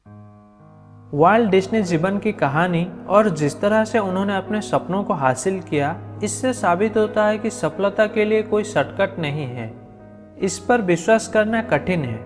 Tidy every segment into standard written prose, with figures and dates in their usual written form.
Walt Disney जीवन की कहानी और जिस तरह से उन्होंने अपने सपनों को हासिल किया, इससे साबित होता है कि सफलता के लिए कोई शॉर्टकट नहीं है। इस पर विश्वास करना कठिन है,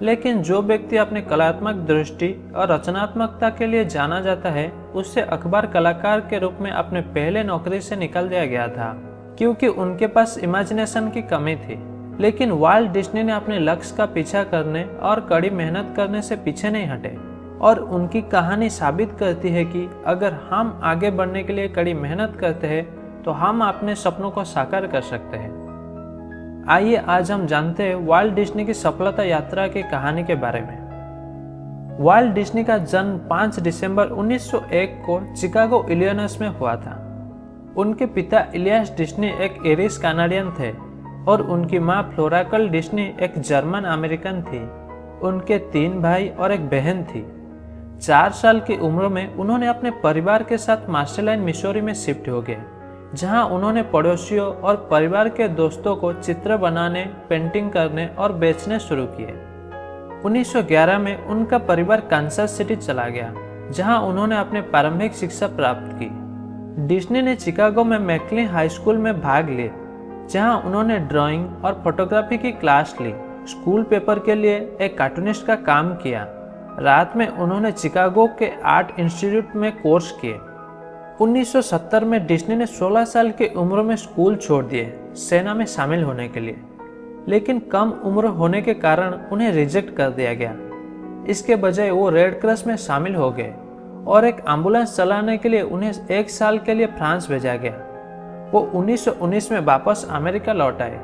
लेकिन जो व्यक्ति अपनी कलात्मक दृष्टि और रचनात्मकता के लिए जाना जाता है, उससे अखबार कलाकार के रूप में अपने पहले नौकरी से निकल दिया गया था, क्योंकि उनके पास इमेजिनेशन की कमी थी। लेकिन वाल्ट डिज्नी ने अपने लक्ष्य का पीछा करने और कड़ी मेहनत करने से पीछे नहीं हटे, और उनकी कहानी साबित करती है कि अगर हम आगे बढ़ने के लिए कड़ी मेहनत करते हैं तो हम अपने सपनों को साकार कर सकते हैं। आइए आज हम जानते हैं वाल्ट डिज्नी की सफलता यात्रा की कहानी के बारे में। वाल्ट डिज्नी का जन्म 5 दिसंबर 1901 को चिकागो, इलिनॉइस में हुआ था। उनके पिता इलियास डिज्नी एक आयरिश कनाडियन थे और उनकी मां फ्लोराकल डिज्नी एक जर्मन अमेरिकन थी। उनके 3 भाई और एक बहन थी। 4 साल की उम्र में उन्होंने अपने परिवार के साथ मार्शलैंड, मिसौरी में शिफ्ट हो गए, जहां उन्होंने पड़ोसियों और परिवार के दोस्तों को चित्र बनाने, पेंटिंग करने और बेचने शुरू किए। 1911 में उनका परिवार कांसास सिटी चला गया, जहां उन्होंने अपने प्रारंभिक शिक्षा प्राप्त की। डिज्नी ने चिकागो में मैकलिन हाई स्कूल में भाग लिया, जहां उन्होंने ड्राइंग और फोटोग्राफी की क्लास ली, स्कूल पेपर के लिए एक कार्टूनिस्ट का काम किया। रात में उन्होंने चिकागो के आर्ट इंस्टीट्यूट में कोर्स किए। 1970 में डिज्नी ने 16 साल की उम्र में स्कूल छोड़ दिए सेना में शामिल होने के लिए, लेकिन कम उम्र होने के कारण उन्हें रिजेक्ट कर दिया गया। इसके बजाय वो रेड क्रॉस में शामिल हो गए और एक एम्बुलेंस चलाने के लिए उन्हें 1 साल के लिए फ्रांस भेजा गया। वो 1919 में वापस अमेरिका लौट आए।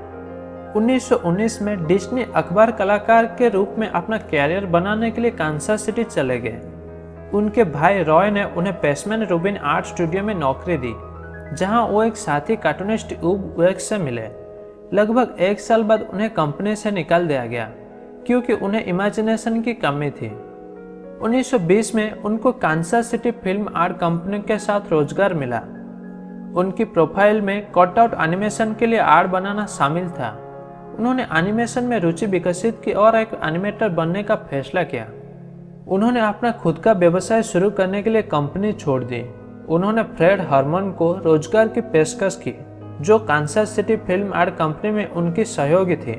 1919 में डिज्नी अखबार कलाकार के रूप में अपना कैरियर बनाने के लिए कांसास सिटी चले गए। उनके भाई रॉय ने उन्हें पेसमैन रूबिन आर्ट स्टूडियो में नौकरी दी, जहां वो एक साथी कार्टूनिस्ट ऊब वेक्स से मिले। लगभग 1 साल बाद उन्हें कंपनी से निकाल दिया गया, क्योंकि उन्हें इमेजिनेशन की कमी थी। 1920 में उनको Kansas city film art company के साथ रोजगार मिला। उनकी प्रोफाइल में कटआउट एनिमेशन के लिए आर्ट बनाना शामिल था। उन्होंने एनिमेशन में रुचि विकसित की और एक एनिमेटर बनने का फैसला किया। उन्होंने अपना खुद का व्यवसाय शुरू करने के लिए कंपनी छोड़ दी। उन्होंने फ्रेड हरमन को रोजगार की पेशकश की, जो Kansas city film art company में उनकी सहयोगी थे।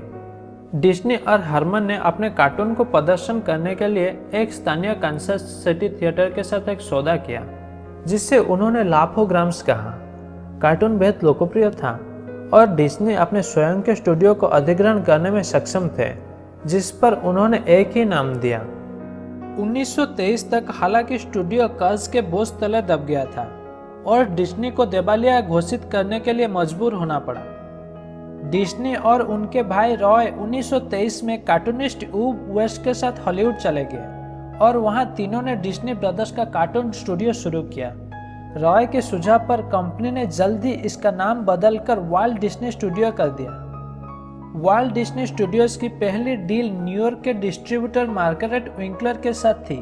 डिज्नी और हरमन ने अपने कार्टून को प्रदर्शन करने के लिए एक स्थानीय कांसास सिटी थिएटर के साथ एक सौदा किया, जिससे उन्होंने लाखों ग्राम्स कहा। कार्टून बेहद लोकप्रिय था और डिज्नी अपने स्वयं के स्टूडियो को अधिग्रहण करने में सक्षम थे, जिस पर उन्होंने एक ही नाम दिया। 1923 तक हालांकि स्टूडियो कर्ज के बोझ तले दब गया था और डिज्नी को दिवालिया घोषित करने के लिए मजबूर होना पड़ा। डिज्नी और उनके भाई रॉय 1923 में कार्टूनिस्ट ऊब वेस्ट के साथ हॉलीवुड चले गए और वहां तीनों ने डिज्नी ब्रदर्स का कार्टून स्टूडियो शुरू किया। रॉय के सुझाव पर कंपनी ने जल्द ही इसका नाम बदलकर वाल्ट डिज्नी स्टूडियो कर दिया। वाल्ट डिज्नी स्टूडियोज की पहली डील न्यूयॉर्क के डिस्ट्रीब्यूटर मार्गरेट विंकलर के साथ थी,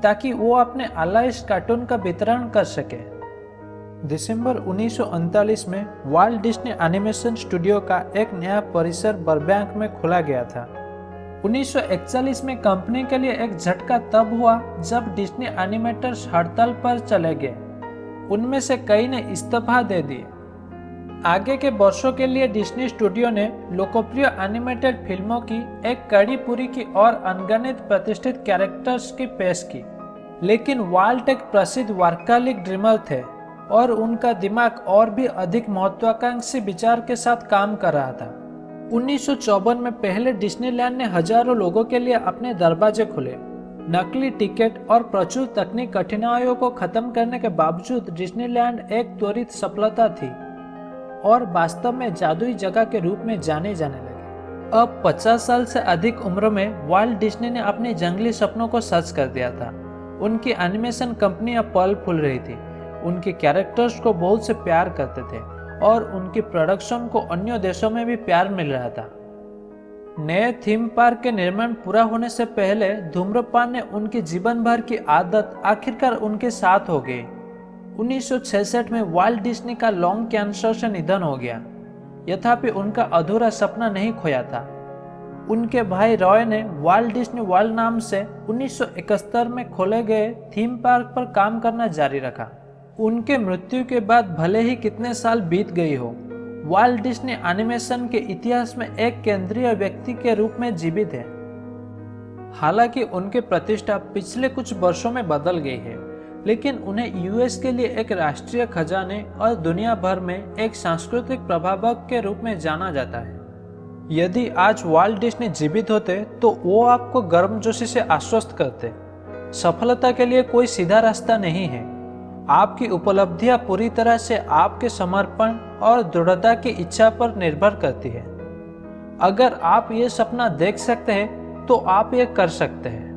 ताकि वो अपने अलाइस कार्टून का वितरण कर सके। दिसंबर 1939 में वाल्ट डिज्नी एनिमेशन स्टूडियो का एक नया परिसर बर्बैंक में खोला गया था। 1941 में कंपनी के लिए एक झटका तब हुआ जब डिज्नी एनिमेटर्स हड़ताल पर चले गए। उनमें से कई ने इस्तीफा दे दिए। आगे के वर्षों के लिए डिज्नी स्टूडियो ने लोकप्रिय एनिमेटेड फिल्मों की एक कड़ी पूरी की और अनगिनत प्रतिष्ठित कैरेक्टर्स की पेश की, लेकिन वाल्ट एक प्रसिद्ध वर्काहॉलिक ड्रीमर थे और उनका दिमाग और भी अधिक महत्वाकांक्षी विचार के साथ काम कर रहा था। 1954 में पहले डिज्नीलैंड ने हजारों लोगों के लिए अपने दरवाजे खोले। नकली टिकट और प्रचुर तकनीक कठिनाइयों को खत्म करने के बावजूद डिज्नीलैंड एक त्वरित सफलता थी और वास्तव में जादुई जगह के रूप में जाने लगे। अब 50 साल से अधिक उम्र में वाल्ट डिज्नी ने अपने जंगली सपनों को सच कर दिया था। उनकी एनिमेशन कंपनी अब फल फूल रही थी। उनके कैरेक्टर्स को बहुत से प्यार करते थे और उनकी प्रोडक्शन को अन्य देशों में भी प्यार मिल रहा था। नए थीम पार्क के निर्माण पूरा होने से पहले धूम्रपान ने उनकी जीवन भर की आदत आखिरकार उनके साथ हो गई। 1966 में वाल्ट डिज्नी का लंग कैंसर से निधन हो गया। यद्यपि उनका अधूरा सपना नहीं खोया था। उनके भाई रॉय ने वाल्ट डिज्नी वर्ल्ड नाम से 1971 में खोले गए थीम पार्क पर काम करना जारी रखा। उनके मृत्यु के बाद भले ही कितने साल बीत गई हो, वाल्ट डिज्नी एनिमेशन के इतिहास में एक केंद्रीय व्यक्ति के रूप में जीवित है। हालांकि उनकी प्रतिष्ठा पिछले कुछ वर्षों में बदल गई है, लेकिन उन्हें यूएस के लिए एक राष्ट्रीय खजाने और दुनिया भर में एक सांस्कृतिक प्रभावक के रूप में जाना जाता है। यदि आज वाल्ट डिज्नी जीवित होते तो वो आपको गर्मजोशी से आश्वस्त करते, सफलता के लिए कोई सीधा रास्ता नहीं है। आपकी उपलब्धियां पूरी तरह से आपके समर्पण और दृढ़ता की इच्छा पर निर्भर करती है। अगर आप ये सपना देख सकते हैं तो आप ये कर सकते हैं।